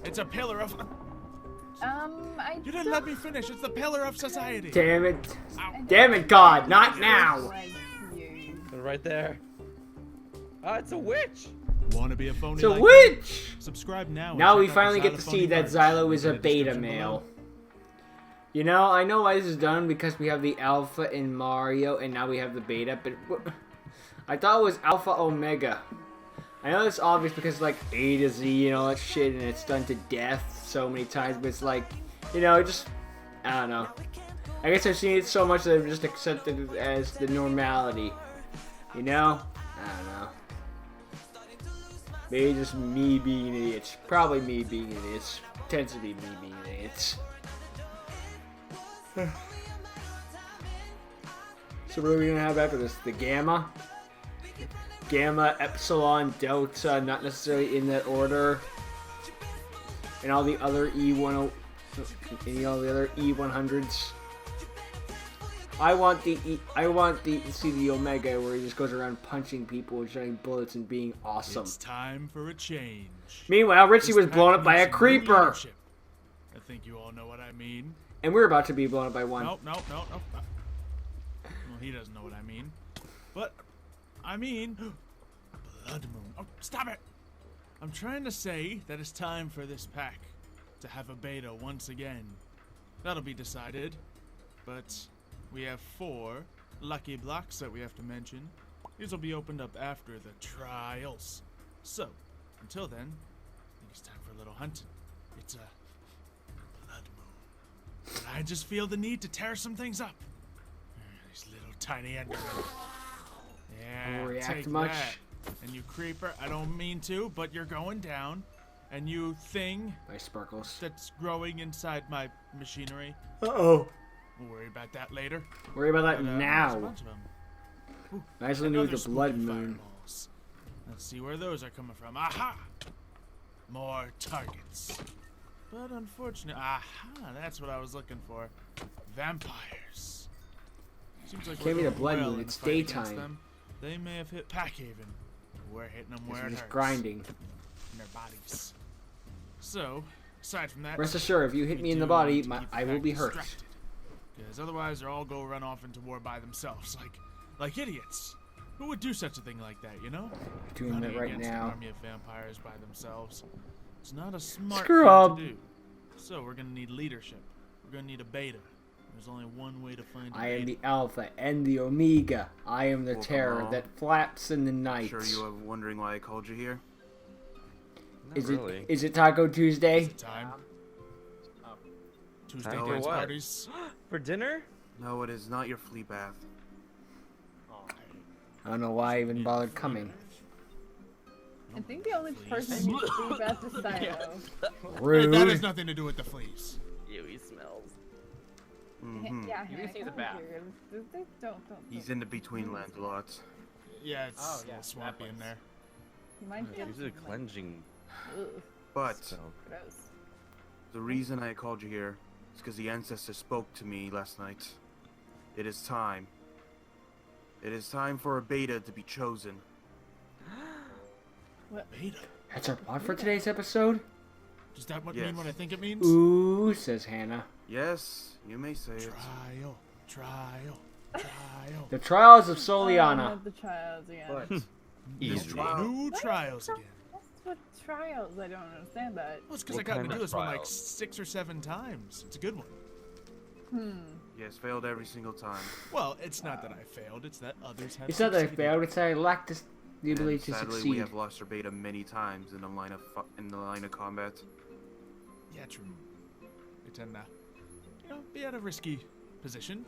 It's a pillar of... You didn't let me finish. It's the pillar of society. Damn it. Ow. Damn it, God, not now. Like you. Right there. Oh, it's a witch. Want to be a phony It's a like witch! me? Subscribe now. and Now check we out finally the get to see Xylophony that merch. Xylo is a In the beta description male. below. You know, I know why this is done because we have the alpha in Mario and now we have the beta, but I thought it was alpha omega. I know it's obvious because like A to Z and all that shit and it's done to death so many times, but it's like, you know, just, I don't know. I guess I've seen it so much that I've just accepted it as the normality. You know? I don't know. Maybe just me being idiots. Probably me being idiots. Tends to be me being idiots. So what are we gonna have after this? The Gamma? Gamma, Epsilon, Delta, not necessarily in that order. And all the other E10... and all the other E100s. I want to see the Omega where he just goes around punching people and shooting bullets and being awesome. It's time for a change. Meanwhile, Richie This was blown pack up by a needs some new creeper. leadership. I think you all know what I mean. And we're about to be blown up by one. Nope. Well, he doesn't know what I mean. But, I mean... Blood Moon. Oh, stop it! I'm trying to say that it's time for this pack to have a beta once again. That'll be decided. But we have 4 lucky blocks that we have to mention. These will be opened up after the trials. So, until then, I think it's time for a little hunting. It's a blood moon. And I just feel the need to tear some things up. These little tiny Endermen. Yeah, Don't react take much. that. And you creeper, I don't mean to, but you're going down. And you thing By Sparkles. that's growing inside my machinery. Uh-oh. We'll worry about that later. Worry about that But, there's a now. bunch of 'em. Ooh, Nicely new with another the blood spooky moon. fireballs. Let's see where those are coming from. Aha! More targets. But unfortunately, aha, that's what I was looking for. Vampires. Seems like Can't we're be the doing blood well moon, in it's the fight against daytime. them. They may have hit Packhaven. We're hitting them where We're it just hurts. grinding. In their bodies. So, aside from that, Rest assured, if you hit we me in the do body, need to keep the I will pack be hurt. distracted. Because otherwise, they'll all go run off into war by themselves, like idiots. Who would do such a thing like that, you know? Doing Running that right against an now. army of vampires by themselves. It's not a smart Scrub. thing to do. So we're gonna need leadership. We're gonna need a beta. There's only one way to find a I am beta. the Alpha and the Omega. I am the Welcome terror all. that flaps in the night. Sure you are wondering why I called you here? Not Is really. it Taco Tuesday? Is it time? Tuesday Time for dance what? parties. For dinner? No, it is not your flea bath. I don't know why I even bothered coming. I think the only person who should be bad to Silo. Rude. That has nothing to do with the fleas. Ew, he smells. Mm-hmm. Yeah, You yeah, can see the come bath. here. Don't. He's in the between lands a lot. Yeah, it's Oh, a yeah, little that swampy in place. there. You might get These are some, cleansing Ugh, But spell. gross. the reason I called you here is because the ancestor spoke to me last night. It is time. It is time for a beta to be chosen. Beta. That's our plot for today's episode? Does that what Yes. mean what I think it means? Ooh, says Hannah. Yes, you may say it. Trial. The Trials of Oh, Soliana. not the trials again. But There's Easy. new trials again. What's with trials? I don't understand that. Well, it's because I What got to kind do of this one like trials? 6 or 7 times. It's a good one. yes, failed every single time. Well, it's not that I failed, it's that others have It's not that I succeeded. failed, it's that I lacked the ability And to sadly, succeed. we have lost our beta many times in the line of combat. Yeah, true. We tend to, be at a risky position.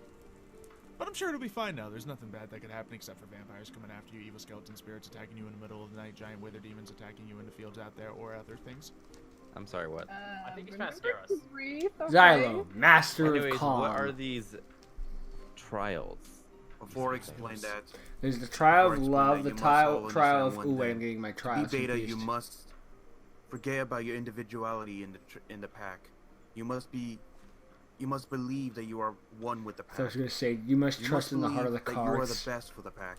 But I'm sure it'll be fine now. There's nothing bad that could happen except for vampires coming after you, evil skeleton spirits attacking you in the middle of the night, giant wither demons attacking you in the fields out there, or other things. I'm sorry, what? I think he's trying to remember scare us. Breathe, okay? Xylo, Master Anyways, of Calm. what are these trials? Before I explain that, There's the Trial of Before I explain Love, that, the you must all Trial of... understand one Ooh, wait, thing. I'm getting my to be trials beta, you confused. must forget about your individuality in the pack. You must believe that you are one with the I was pack. going to say, you must You trust must in the heart of the believe that you are cards. the best for the pack.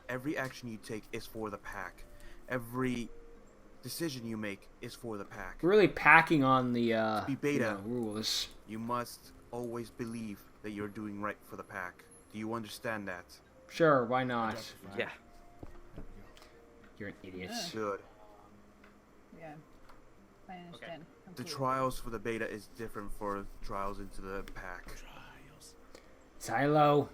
Every action you take is for the pack. decision you make is for the pack. We're really packing on the Be beta. rules. You must always believe that you're doing right for the pack. Do you understand that? Sure, why not? Justified. Yeah. You're an idiot. Yeah. Good. Yeah. I understand. The completely. trials for the beta is different for trials into the pack. Trials. Silo.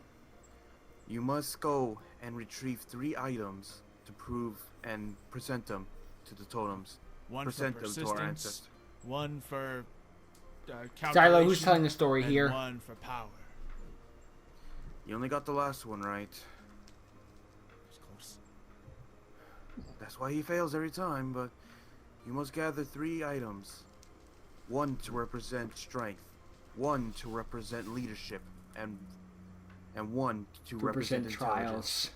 You must go and retrieve 3 items to prove and present them to the totems. One Present for them to our persistence, ancestors. one for Silo, calculation, who's telling the story and here? one for power. You only got the last one right. It's close. That's why he fails every time, but you must gather 3 items. 1 to represent strength, 1 to represent leadership, and 1 to represent intelligence. trials.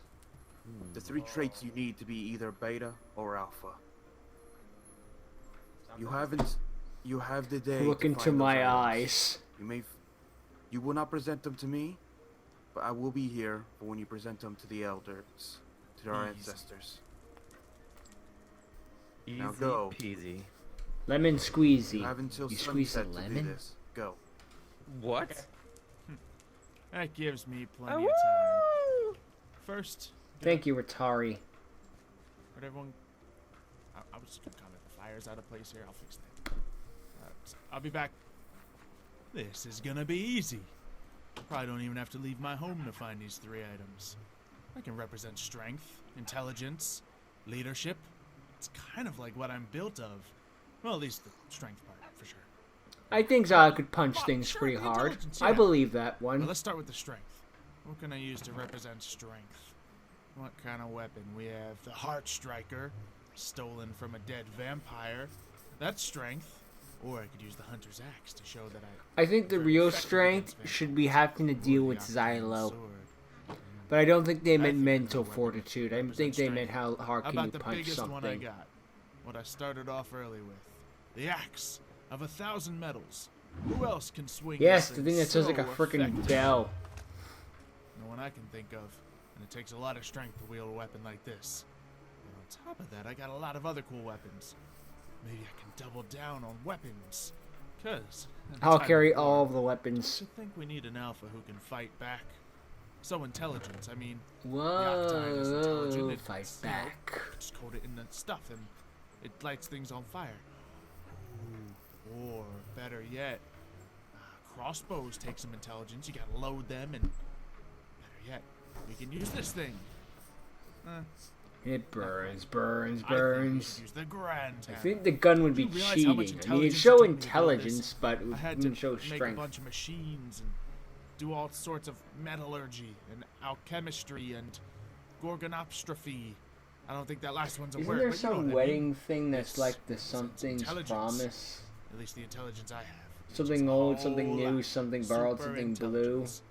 The 3 traits you need to be either beta or alpha. You have the day. Look to into find those my items. eyes. You will not present them to me, but I will be here for when you present them to the elders, to our Easy. ancestors. Easy Now go. peasy. Lemon squeezy. You have until You squeeze a sunset to do lemon? this. Go. What? That gives me plenty of time. First, Thank you, Atari. But everyone, I was just gonna comment. The fire's out of place here. I'll fix that. I'll be back. This is gonna be easy. Probably don't even have to leave my home to find these 3 items. I can represent strength, intelligence, leadership. It's kind of like what I'm built of. Well, at least the strength part, for sure. I think Zara could punch things sure, pretty the hard. intelligence, I yeah. believe that Well, one. let's start with the strength. What can I use to represent strength? What kind of weapon? We have the Heart Striker, stolen from a dead vampire. That's strength. Or I could use the Hunter's Axe to show that I think the very real effective strength against should be having to Or deal the with Octagon Xylo. Sword. But I don't think they meant think mental another weapon fortitude. I represents think they meant strength. how hard How can you about the punch biggest one I something. got? What I started off early with. The Axe of 1,000 metals. Who else can swing Yes, this the thing that sounds like a so freaking effectively? bell. No one I can think of. And it takes a lot of strength to wield a weapon like this. And on top of that, I got a lot of other cool weapons. Maybe I can double down on weapons. Cause I'll carry all of the weapons. I think we need an alpha who can fight back. So intelligent. I mean, Octane is intelligent. Whoa, It's, fight you know, back. just coat it in the stuff and it lights things on fire. Ooh, or better yet, crossbows take some intelligence. You gotta load them, and better yet, we can use this thing. It burns, burns, I think we burns. should use the grand I hammer. think the gun would be You realize how cheating. much I mean, it'd intelligence show it took me to build this? intelligence, but it I had wouldn't to show make a strength. bunch of machines and do all sorts of metallurgy and alchemistry and gorgonopstrophy. I don't think that last one's a Isn't word. there but you know some what I mean. wedding thing that's It's- like the it's something's intelligence. promise? At least the intelligence I have. which Something is a old, something whole new, lot. something borrowed, Super something blue. intelligence.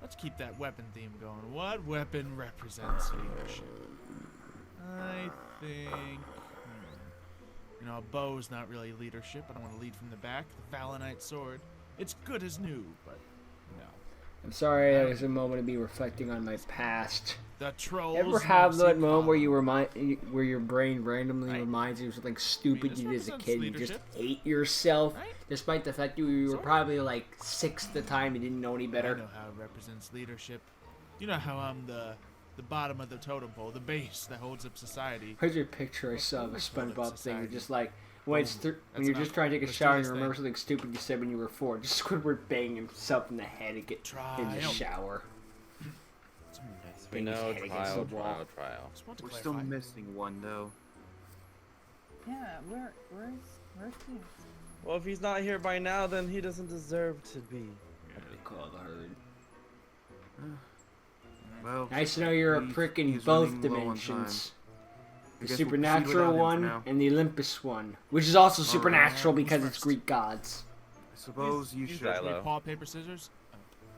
Let's keep that weapon theme going. What weapon represents leadership? I think... You know, a bow's not really leadership. I don't want to lead from the back. The Valenite sword. It's good as new, but no. I'm sorry, it was a moment of me reflecting on my past. The trolls. Ever have mostly that moment where follow. where your brain randomly Right. reminds you of something stupid this you did as a represents kid and you just leadership. hate yourself, Right? despite the fact you were Sorry. probably like 6 at the time and didn't know any I better? know how it represents leadership. You know how I'm the bottom of the totem pole, the base that holds up society. Here's your picture I saw of a Let's hold up SpongeBob thing. society. Just like when it's when That's you're just enough. trying to take a Let's do shower and this you remember thing. something stupid you said when you were 4. Just Squidward banging himself in the head to get in the Triumph. shower. We Bang his know head against trial, the wall. trial, trial. Just want to We're still clarify. missing one though. Yeah, where's he? Well, if he's not here by now, then he doesn't deserve to be. Call the herd. Well, Nice to know you're a he's- prick in he's both running low on dimensions. I The guess we'll proceed supernatural without him for one now. and the Olympus one, which is also Alright. supernatural Who's because it's first? Greek gods. I suppose you he's should. Xylo. Wait, paw, paper, scissors?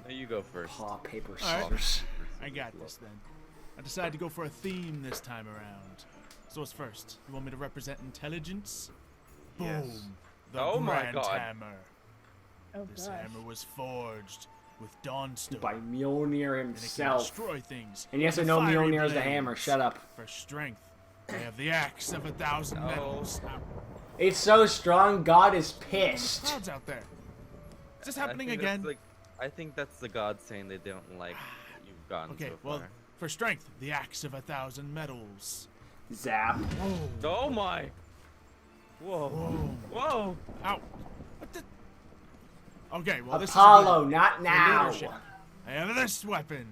No, you go first. Paw, paper, Alright. scissors. I got this then. I decided to go for a theme this time around. So what's first? You want me to represent intelligence? Boom. Yes. The Oh my Grand God. Hammer. Oh This gosh. hammer was forged with Dawnstone. By Mjolnir and it can himself. destroy things. And yes, I with a know fiery Mjolnir is the blade hammer. Shut up. For strength. I have the axe of 1,000 metals. It's so strong, God is There's pissed. clouds out there. Is this I happening think again? that's, like, I think that's the gods saying they don't like what you've gotten Okay, so well, far. for strength, the axe of 1,000 metals. Zap. Oh my! Whoa! Whoa. Whoa! Ow. What the? Okay, well, this Apollo, is not for now. leadership. I have this weapon.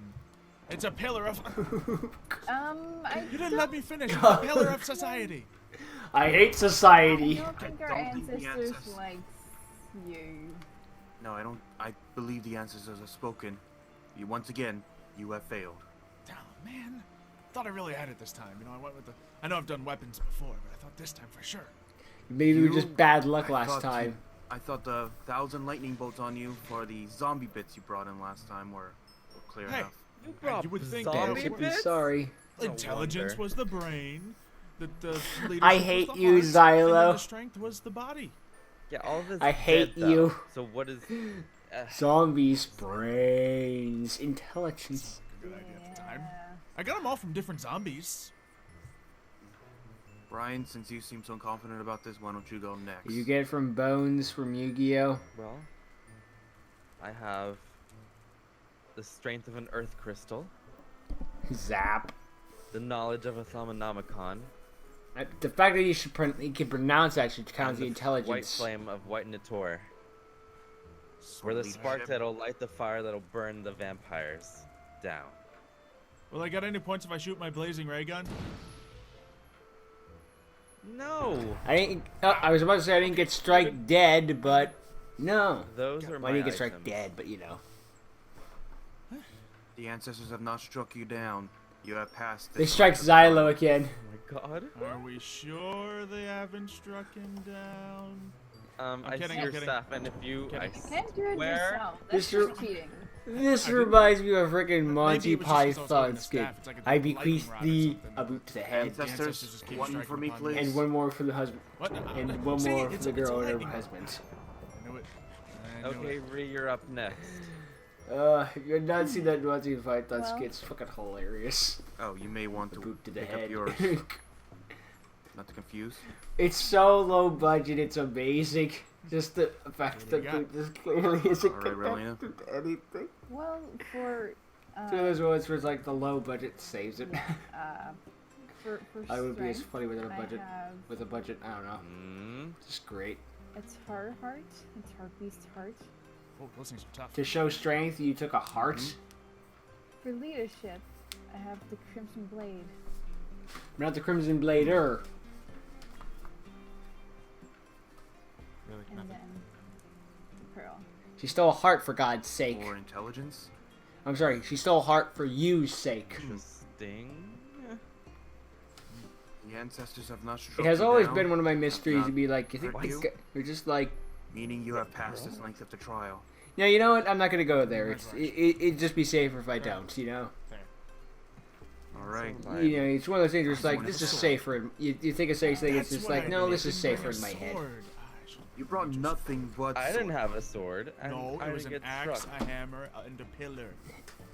It's a pillar of. I You didn't let me finish. It's a pillar of society. I hate I society. don't think our don't think the ancestors ancestors- likes you. No, I don't. I believe the ancestors have spoken. You once again, you have failed. Oh man, thought I really had it this time. You know, I went with the. I know I've done weapons before, but I thought this time for sure. Maybe we were You- just bad luck I last thought time. I thought the 1,000 lightning bolts on you for the zombie bits you brought in last time were clear Hey. enough. You brought you would think zombie they Should be bits? sorry. No Intelligence wonder. was the brain. The leadership I was hate the you, heart, and Xylo. then the strength was the body. Yeah, all of this. I hate you. So what is? Zombies, brains, intelligence. Good idea at the time. I got them all from different zombies. Brian, since you seem so confident about this, why don't you go next? You get from Bones from Yu-Gi-Oh. Well, I have the strength of an earth crystal, Zap. the knowledge of a Thaumonomicon, The fact that you can pronounce that should count and as the the intelligence. white flame of White Nator. We're the Leadership. spark that'll light the fire that'll burn the vampires down. Will I get any points if I shoot my blazing ray gun? No, I didn't. I was about to say I didn't get strike dead, but no. those are Well, my I didn't get strike items. dead, but you know. The ancestors have not struck you down. You have passed. They this strike point of Xylo again. Oh my god. Are we sure they haven't struck him down? I kidding, see I'm your kidding. stuff, and if you, I Kidding. You can't do it swear, yourself. That's This just cheating. This I didn't- reminds me of freaking Maybe Monty it was just 'cause I was holding Python the skit. staff. It's like a I lightning bequeath rod or thee something. a boot to the The head, ancestors Ancestors, just keep one striking for me, upon please. and one more for the husband, What? and one See, more for it's the a girl and her lightning rod. husband. I knew it. I knew okay, it. Ree, you're up next. You're not seeing that Monty Python Well. skit's fucking hilarious. Oh, you may want The to boot to the pick head. up yours. Not to confuse. It's so low budget, it's amazing. Just the fact What do that you the got? boot just clearly isn't All right, Relena. connected to anything. Well, for It's one of those ones where it's like the low budget saves it. for I would be as strength, funny without a I budget. have With a budget, I don't know. Mm. Just great. it's heart, it's heart beast heart. Oh, those things are tough. To show strength, you took a heart. For leadership, I have the crimson blade. Not the Crimson Blader. Really? And Nothing. then the pearl. She stole a heart for God's sake. Or intelligence. I'm sorry, she stole a heart for you's sake. Interesting. The ancestors have not struck It has you always down, been one of my mysteries not to be like, you think hurt this you? guy, you're just like, meaning you have passed this length of the trial. no, you know what? I'm not gonna go there. That's It's right. it'd just be safer if I don't. You know. There. All right. Fine. You know, it's one of those things where it's like, Someone this has is a sword. safer. You think of safe thing, it's That's just what like, I no, did. this is Didn't safer bring in a my head. sword. Ah, I should- You brought nothing but. I didn't sword. have a sword. And No, I it was an didn't get axe, struck. a hammer, and a pillar.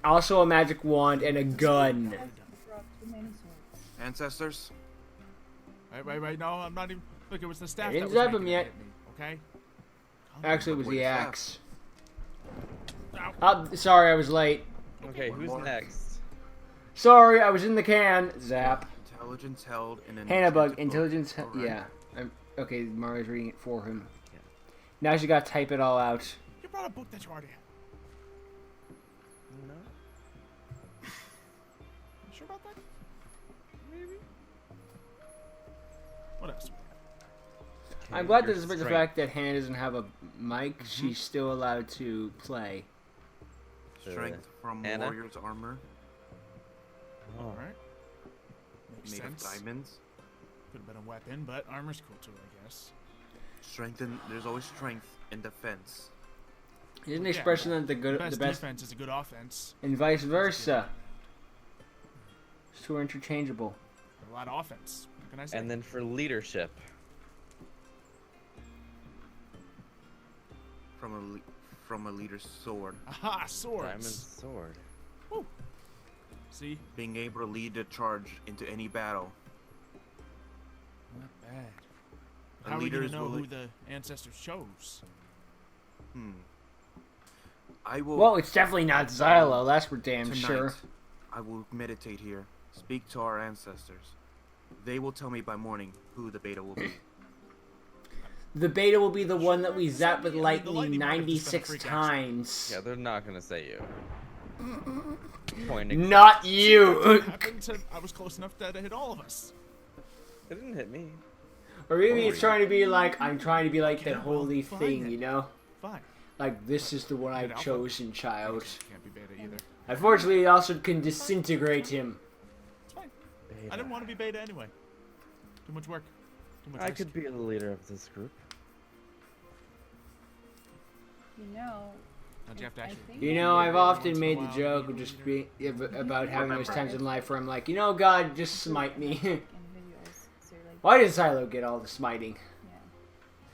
Also, a magic wand and a gun. I've dropped too many swords. Ancestors. Right. No, I'm not even. Look, it was the staff I that didn't was zap making him it yet. hit me. Okay. Actually, it was What the is that? axe. Ow. Oh, sorry, I was late. Okay, One who's more. next? Sorry, I was in the can. Zap. Intelligence held in an. Hannah bug. enchanted book. Intelligence. All right. Yeah. Okay, Mario's reading it for him. Yeah. Now she gotta type it all out. You brought a book that you already had. No. You sure about that? Maybe. What else do we have? I'm glad your that despite the strength. fact that Hannah doesn't have a mic, she's still allowed to play. Strength from Anna? warrior's armor, All right. Makes made sense. of diamonds. Could have been a weapon, but armor's cool too, I guess. Strength and there's always strength in defense. Isn't Yeah, the expression that the Best best defense is a good offense. and vice versa? It's two are interchangeable. A lot of offense. What can I say? And then for leadership, From a leader's sword, Aha, swords. diamond sword. See? being able to lead a charge into any battle. How are we gonna leaders know will. who the ancestors chose? I will. Well, it's definitely not Xylo. That's for damn Tonight, sure. I will meditate here, speak to our ancestors. They will tell me by morning who the beta will be. The beta will be the one that we zap with The lightning lightning might have just been a 96 freak action. times. Yeah, they're not gonna say you. Point exact. Not you. Happened to, I was close enough that it hit all of us. It didn't hit me. Or maybe it's trying to be like, I'm trying to be like the Okay, well, holy fine thing, then. you know? Fine. Like, this is the one I've Alpha? chosen, child. Can't be beta either. Unfortunately, it also can disintegrate him. It's fine. Beta. I didn't want to be beta anyway. Too much work. Too much I risk. could be the leader of this group. You know, Don't you have to I actually? think You know, I've often Once in a made the while, joke you of know, just be about having those times in life where I'm like, you know, God, just smite me. individuals, so you're like, Why did Xylo get all the smiting? yeah.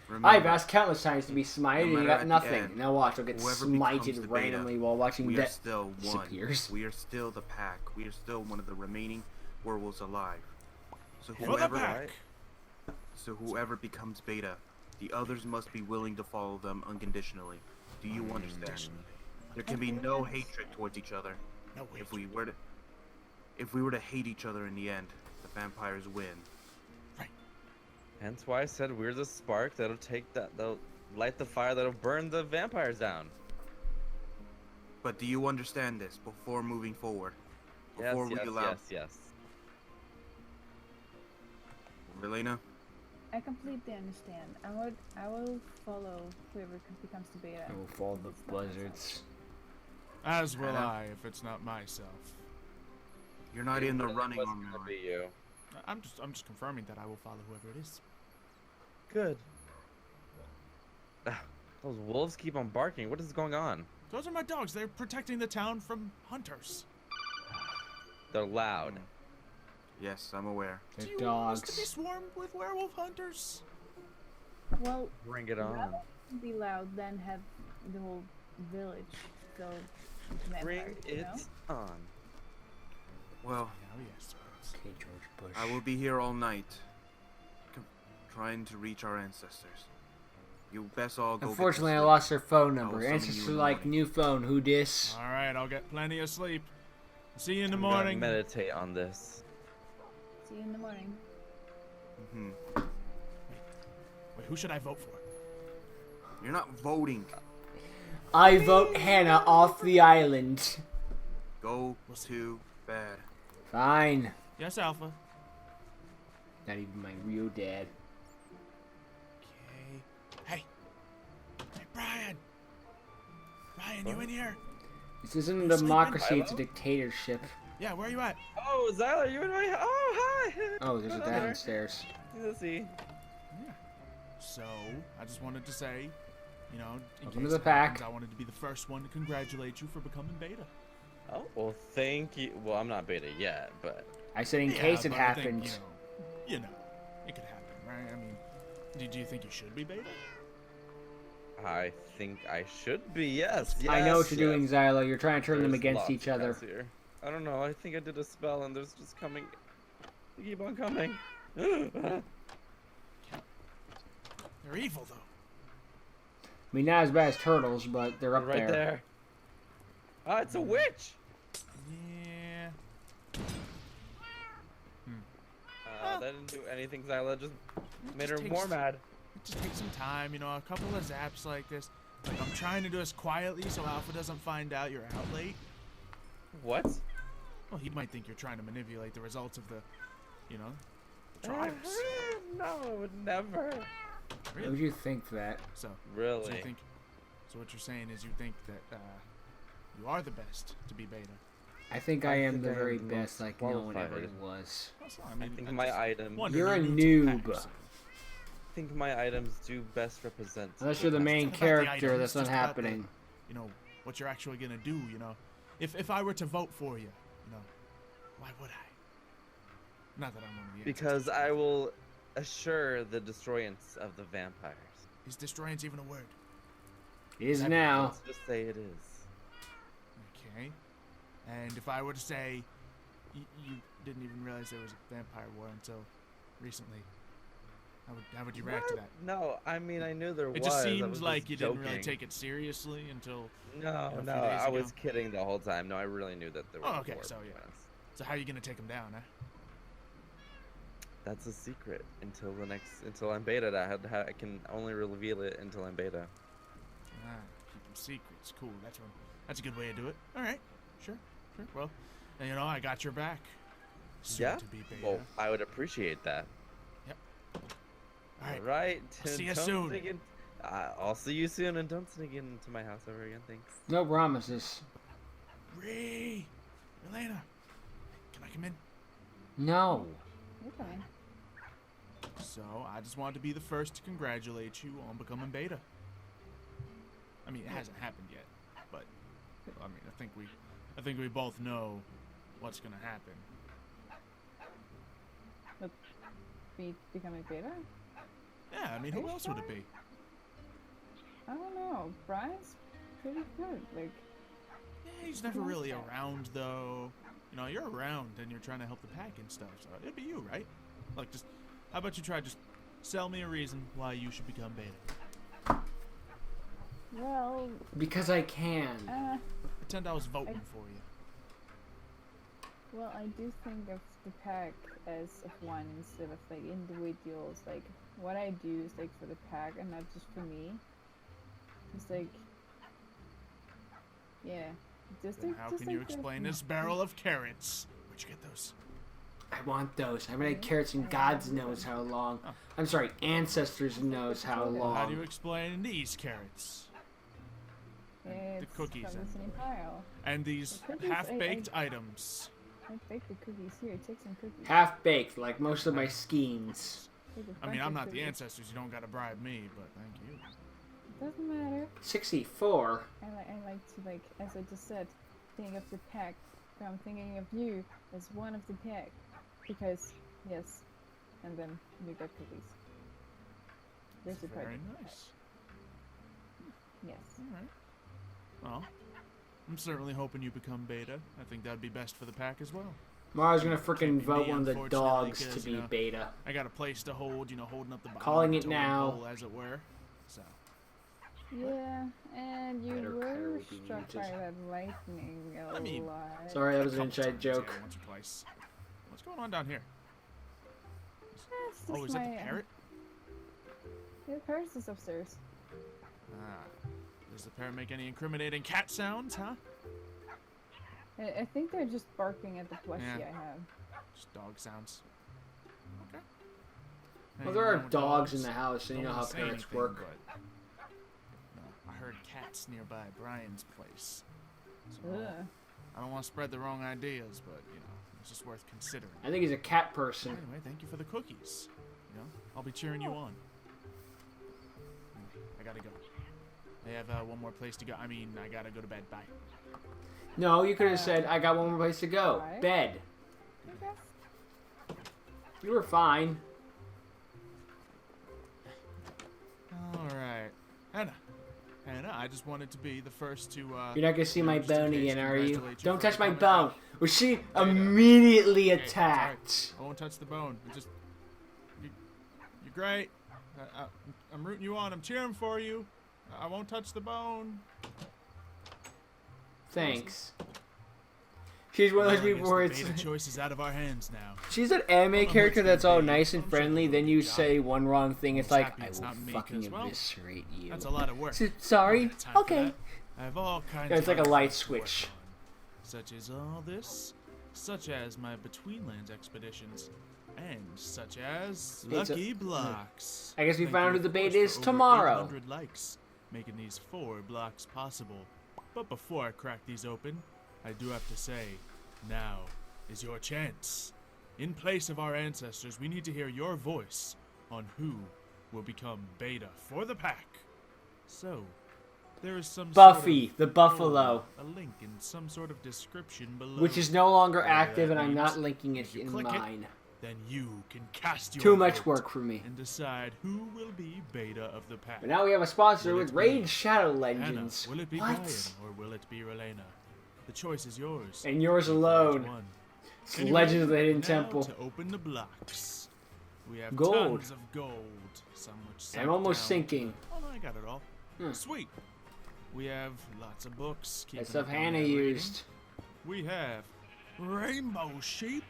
Remember, I've asked countless times to be smited and you matter got at the nothing. end, Now watch, I'll get whoever becomes smited the beta, randomly while watching we are that still one. disappears. We are still the pack. We are still one of the remaining werewolves alive. So For the whoever, pack. whoever becomes beta, the others must be willing to follow them unconditionally. Do you understand? There can be no hatred towards each other. No way. If we were to hate each other in the end, the vampires win. Hence why I said we're the spark that'll light the fire that'll burn the vampires down. But do you understand this before moving forward? Yes, Before we yes, allow yes, yes. Relena? I completely understand. I will follow whoever becomes the beta. I will follow the buzzards. As will Anna? I, if it's not myself. You're not in the It running wasn't on gonna mine. be you. I'm just confirming that I will follow whoever it is. Good. Those wolves keep on barking. What is going on? Those are my dogs. They're protecting the town from hunters. They're loud. Yes, I'm aware. They're Do you want us to be dogs. swarmed with werewolf hunters? Well, Bring it on. be loud, then have the whole village go Bring vampires, you it know? on. Well, Oh yes. Spence. Okay, George Bush. I will be here all night, trying to reach our ancestors. You best all go. Unfortunately, I get to lost their phone I will number. summon Ancestors you in the like morning. new phone. Who dis? All right, I'll get plenty of sleep. See you in the I'm gonna morning. meditate on this. See you in the morning. sleep. Wait, who should I vote for? You're not voting. I vote Hannah off the island. Go We'll see. to bed. Fine. Yes, Alpha. Not even my real dad. Okay. Hey. Hey, Brian. Brian, you in here? This isn't a You sleeping, democracy, it's a Milo? dictatorship. Yeah, where are you at? Oh, Zyla, you in my... Oh, hi! Oh, there's a Hello dad there. downstairs. Let's see. So, I just wanted to say, you know, in Welcome case to the it happens, pack. I wanted to be the first one to congratulate you for becoming beta. Oh, well, thank you. Well, I'm not beta yet, but... I said in Yeah, case it but I think, happened. you know, it could happen, right? I mean, do you think you should be beta? I think I should be, yes. I know what yes, you're doing, yes. Xylo. You're trying to turn them There's against lots each of other. guys here. I don't know. I think I did a spell and there's just coming. They keep on coming. They're evil, though. I mean, not as bad as turtles, but they're up right there. Ah, it's a witch. Yeah. That didn't do anything, Zyla. Just made her just more takes- mad. It just takes some time, you know, a couple of zaps like this. Like, I'm trying to do this quietly so Alpha doesn't find out you're out late. What? Well, he might think you're trying to manipulate the results of the, you know, trials. No, I would never. What Really? would you think that? So Really? you think, so what you're saying is you think that you are the best to be beta. I think I I am think the I am very the best, most like no one ever qualified. was. That's not, I think I my just items. wondered, You're a new to the noob. pack, so- I think my items do best represent. Unless you're the main It's not about the character, item, that's it's not just about the- happening. You know what you're actually gonna do. You know, if I were to vote for you, you know, why would I? Not that I'm one of the Because I will assure the destroyance of the vampires. Is destroyance even a word? It is Exactly, now. Let's just say it is. Okay. And if I were to say you didn't even realize there was a vampire war until recently, How would you react to that? No, I mean I knew there was. It just I seems was like just you didn't really joking. take it seriously until. No, a few no, days I ago. was kidding the whole time. No, I really knew that there was. Oh, a okay, dwarf so yeah. presence. So how are you gonna take him down, huh? That's a secret until I'm beta. I can only reveal it until I'm beta. Ah, keep them secrets. Cool. That's a good way to do it. All right. Sure. Well, you know, I got your back. Soon Yeah. to be beta. Well, I would appreciate that. All right. All right. I'll see you don't soon. sneak in- I'll see you soon, and don't sneak into my house ever again. Thanks. No promises. Ree, Elena, can I come in? No. You're fine. So I just wanted to be the first to congratulate you on becoming beta. I mean, it hasn't happened yet, but I mean, I think we both know what's gonna happen. Be becoming beta? Yeah, I mean, Are who you else would it sure? be? I don't know. Brian's pretty good. Like, Yeah, he's never really around though. You know, you're around and you're trying to help the pack and stuff, so it'd be you, right? Like, just how about you try just sell me a reason why you should become beta? well, Because I can. Pretend I was voting for you. well, I do think of the pack as of one instead of like individuals. Like, what I do is like for the pack and not just for me. It's like, yeah, just Then like. how just can you like the- explain this barrel of carrots? Where'd you get those? I want those. I haven't had carrots in God's knows how long. Oh. I'm sorry, ancestors knows how How long. How do you explain these carrots? It's cookies from the and- same pile. And these The cookies, half-baked items? I baked the cookies here. Take some cookies. Half baked, like most of my schemes. Take a I mean, bunch I'm of not the cookies. ancestors. You don't gotta bribe me, but thank you. Doesn't matter. 64. I like to like, as I just said, think of the pack. So I'm thinking of you as one of the pack, because yes, and then you get cookies. There's a Very party. nice. Yes. All right. Well, I'm certainly hoping you become beta. I think that'd be best for the pack as well. Mara's gonna freaking Can't be vote me, one of the unfortunately, dogs to 'cause, be you know, beta. I got a place to hold, you know, holding up the bottom Calling of it the totem now. pole, as it were. So, Yeah, and you Better car were would be struck muted. by that lightning a I mean, lot. Sorry, that was a an couple inside times, yeah, joke. once or twice. What's going on down here? That's Oh, just is that the my- parrot? Yeah, the parrot is upstairs. Ah. Does the parrot make any incriminating cat sounds, huh? I think they're just barking at the plushie Yeah. I have. Just dog sounds. Okay. Well, Hey, there you are know, dogs in dogs the house, and you don't know how wanna say parrots anything, work. but, no, I heard cats nearby Brian's place. So, Ugh. I don't want to spread the wrong ideas, but, you know, it's just worth considering. I think he's a cat person. Anyway, thank you for the cookies. You know, I'll be cheering you on. I gotta go. I have one more place to go. I mean, I gotta go to bed. Bye. No, you could have said, I got one more place to go. Why? Bed. I guess. You were fine. All right, Hannah. Hannah, I just wanted to be the first to. You're not gonna see you know, my just in bone case, again, are you? congratulate Don't for touch my becoming bone. Was she Beta. immediately Hey, attacked? I won't touch the bone. It just you're great. I'm rooting you on. I'm cheering for you. I won't touch the bone. Thanks. She's one of those Well, I people guess where the it's. beta choice is out of our hands now. She's an anime I'm character gonna that's all be- nice and I'm friendly. sure Then you job. say one wrong thing. It's I'm like happy I it's will not me, fucking 'cause, well, eviscerate you. That's a lot of work. Sorry. I don't have time for Okay. that. I have all kinds Yeah, it's of like a other light things to work switch. on, such as all this, such as my Betweenlands expeditions, and such as It's a- Lucky Blocks. I guess we Thank found you, out who of the bait course, is for over tomorrow. 800 likes, making these 4 blocks possible. But before I crack these open, I do have to say, now is your chance. In place of our ancestors, we need to hear your voice on who will become beta for the pack. So, there is some Buffy, sort of the buffalo, a link in some sort of description below. which is no longer Whatever active, that and I'm means. not linking If it you in click it, mine. Then you can cast your Too much vote work for me. and decide who will be beta of the pack. But now we have a sponsor Will with it be Raid Shadow Anna, Legends. will it be What? Brian or will it be Relena? The choice is yours. And yours Pick which alone. one. It's Anyway, Legends of the Hidden now Temple. to open the blocks. We have Gold. tons of gold. Some which I'm sank almost down. sinking. Oh no, I got it all. Hmm. Sweet. We have lots of books. That keeping stuff up on Hannah that reading. used. We have rainbow sheep.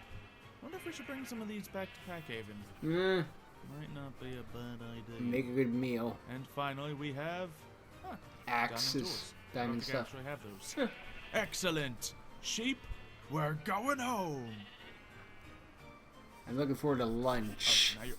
Wonder if we should bring some of these back to Packhaven. Might not be a bad idea. Make a good meal. And finally, we have Axes. Diamond I don't think I stuff. actually have those. Excellent. Sheep, we're going home. I'm looking forward to Oh, lunch. now you're...